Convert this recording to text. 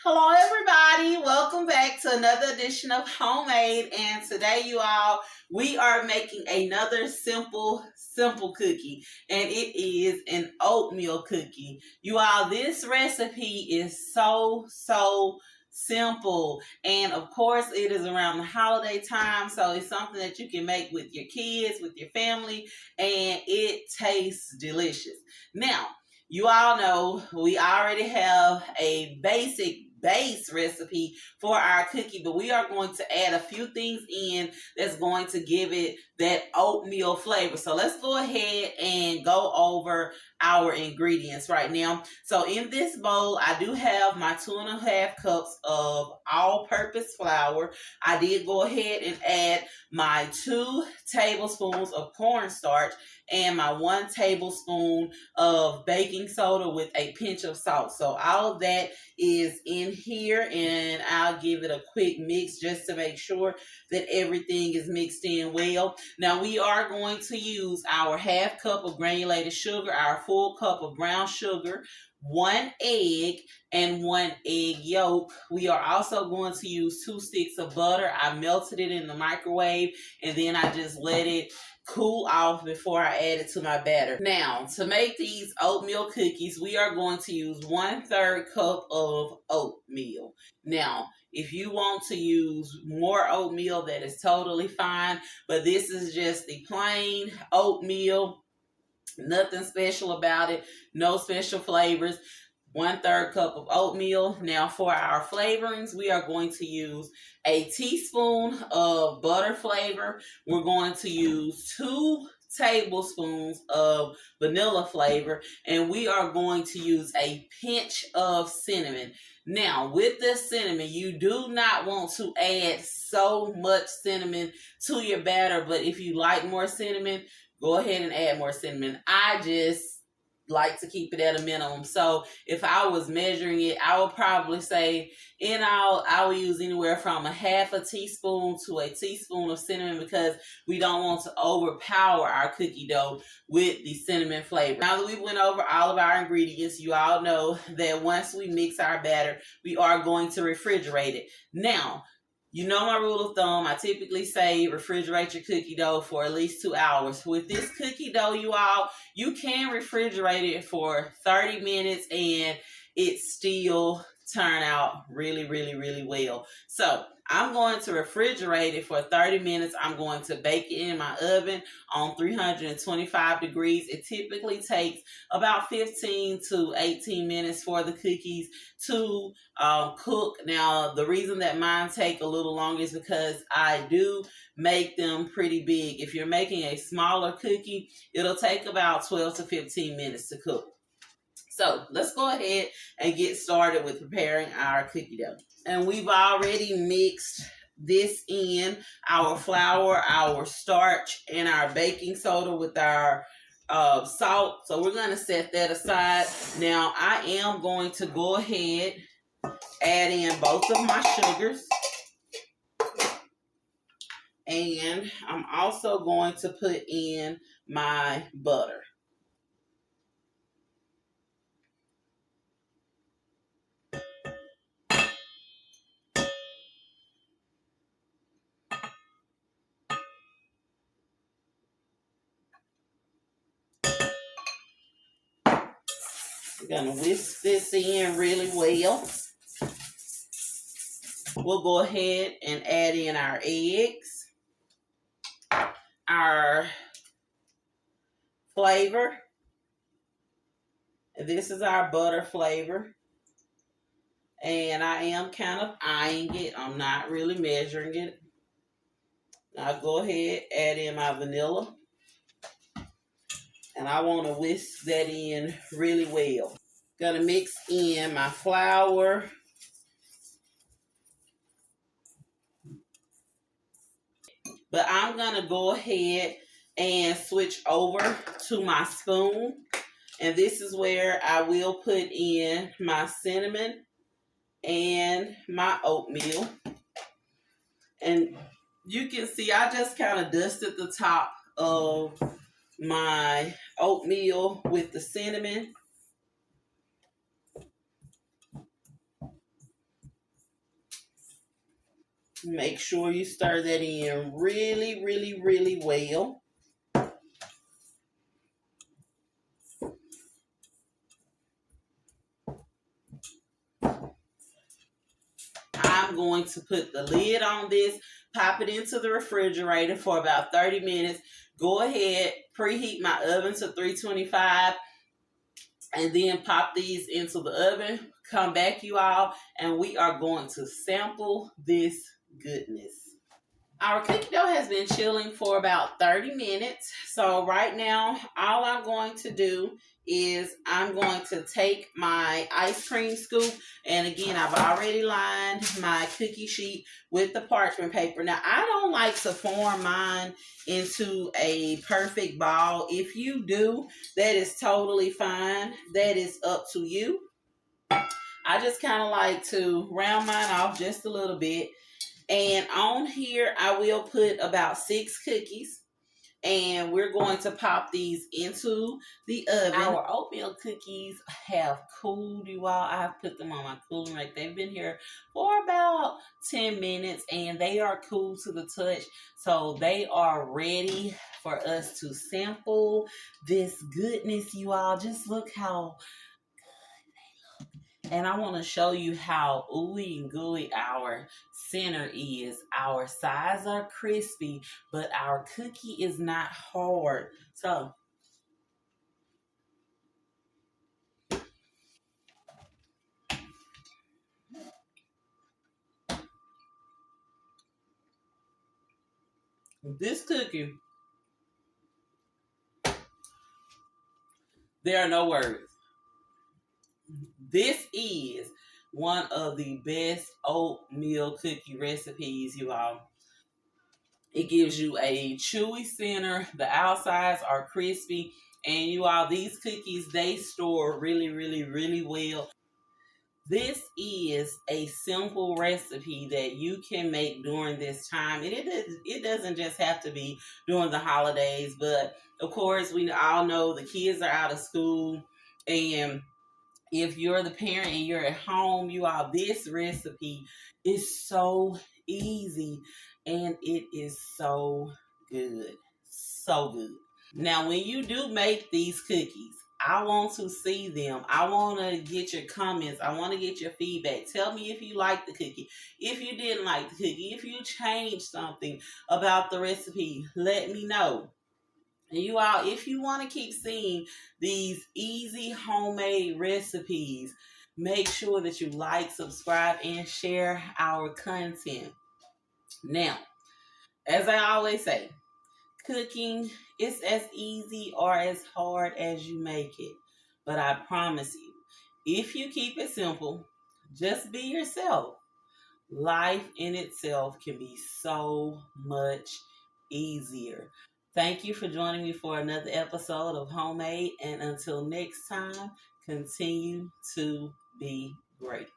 Hello everybody, welcome back to another edition of Homemade, and today you all, we are making another simple cookie, and it is an oatmeal cookie. You all, this recipe is so simple, and of course it is around the holiday time, so it's something that you can make with your kids, with your family, and it tastes delicious. Now, you all know we already have a base recipe for our cookie, but we are going to add a few things in that's going to give it that oatmeal flavor. So let's go ahead and go over our ingredients right now. So in this bowl, I do have my 2.5 cups of all-purpose flour. I did go ahead and add my 2 tablespoons of cornstarch and my 1 tablespoon of baking soda with a pinch of salt. So all of that is in here, and I'll give it a quick mix just to make sure that everything is mixed in well. Now we are going to use our 1/2 cup of granulated sugar, our full cup of brown sugar, 1 egg, and 1 egg yolk. We are also going to use 2 sticks of butter. I melted it in the microwave, and then I just let it cool off before I add it to my batter. Now, to make these oatmeal cookies, we are going to use 1/3 cup of oatmeal. Now, if you want to use more oatmeal, that is totally fine, but this is just the plain oatmeal. Nothing special about it, no special flavors. 1/3 cup of oatmeal. Now for our flavorings, we are going to use a teaspoon of butter flavor. We're going to use 2 tablespoons of vanilla flavor, and we are going to use a pinch of cinnamon. Now with this cinnamon, you do not want to add so much cinnamon to your batter, but if you like more cinnamon, go ahead and add more cinnamon. I just like to keep it at a minimum. So if I was measuring it, I would probably say in all, I would use anywhere from 1/2 teaspoon to a teaspoon of cinnamon, because we don't want to overpower our cookie dough with the cinnamon flavor. Now that we went over all of our ingredients, you all know that once we mix our batter, we are going to refrigerate it. Now, you know my rule of thumb, I typically say refrigerate your cookie dough for at least 2 hours. With this cookie dough, you all, you can refrigerate it for 30 minutes and it still turn out really well. So I'm going to refrigerate it for 30 minutes. I'm going to bake it in my oven on 325 degrees. It typically takes about 15 to 18 minutes for the cookies to cook. Now, the reason that mine take a little longer is because I do make them pretty big. If you're making a smaller cookie, it'll take about 12 to 15 minutes to cook. So let's go ahead and get started with preparing our cookie dough. And we've already mixed this in, our flour, our starch, and our baking soda with our salt. So we're going to set that aside. Now I am going to go ahead, add in both of my sugars. And I'm also going to put in my butter. We're going to whisk this in really well. We'll go ahead and add in our eggs, our flavor. This is our butter flavor. And I am kind of eyeing it. I'm not really measuring it. I'll go ahead, add in my vanilla. And I want to whisk that in really well. Gonna mix in my flour. But I'm gonna go ahead and switch over to my spoon. And this is where I will put in my cinnamon and my oatmeal. And you can see I just kind of dusted the top of my oatmeal with the cinnamon. Make sure you stir that in really, really, really well. I'm going to put the lid on this, pop it into the refrigerator for about 30 minutes. Go ahead, preheat my oven to 325, and then pop these into the oven. Come back, you all, and we are going to sample this goodness. Our cookie dough has been chilling for about 30 minutes. So right now, all I'm going to do is I'm going to take my ice cream scoop. And again, I've already lined my cookie sheet with the parchment paper. Now, I don't like to form mine into a perfect ball. If you do, that is totally fine. That is up to you. I just kind of like to round mine off just a little bit. And on here, I will put about 6 cookies. And we're going to pop these into the oven. Our oatmeal cookies have cooled, you all. I've put them on my cooling rack. They've been here for about 10 minutes, and they are cool to the touch. So they are ready for us to sample this goodness, you all. Just look how... And I want to show you how ooey and gooey our center is. Our sides are crispy, but our cookie is not hard. So this cookie, there are no words. This is one of the best oatmeal cookie recipes, you all. It gives you a chewy center. The outsides are crispy. And you all, these cookies, they store really, really, really well. This is a simple recipe that you can make during this time. And it doesn't just have to be during the holidays, but of course, we all know the kids are out of school. And if you're the parent and you're at home, you all, this recipe is so easy and it is so good. So good. Now, when you do make these cookies, I want to see them. I want to get your comments. I want to get your feedback. Tell me if you like the cookie. If you didn't like the cookie, if you changed something about the recipe, let me know. And you all, if you want to keep seeing these easy homemade recipes, make sure that you like, subscribe, and share our content. Now, as I always say, cooking is as easy or as hard as you make it. But I promise you, if you keep it simple, just be yourself, life in itself can be so much easier. Thank you for joining me for another episode of Homemade. And until next time, continue to be great.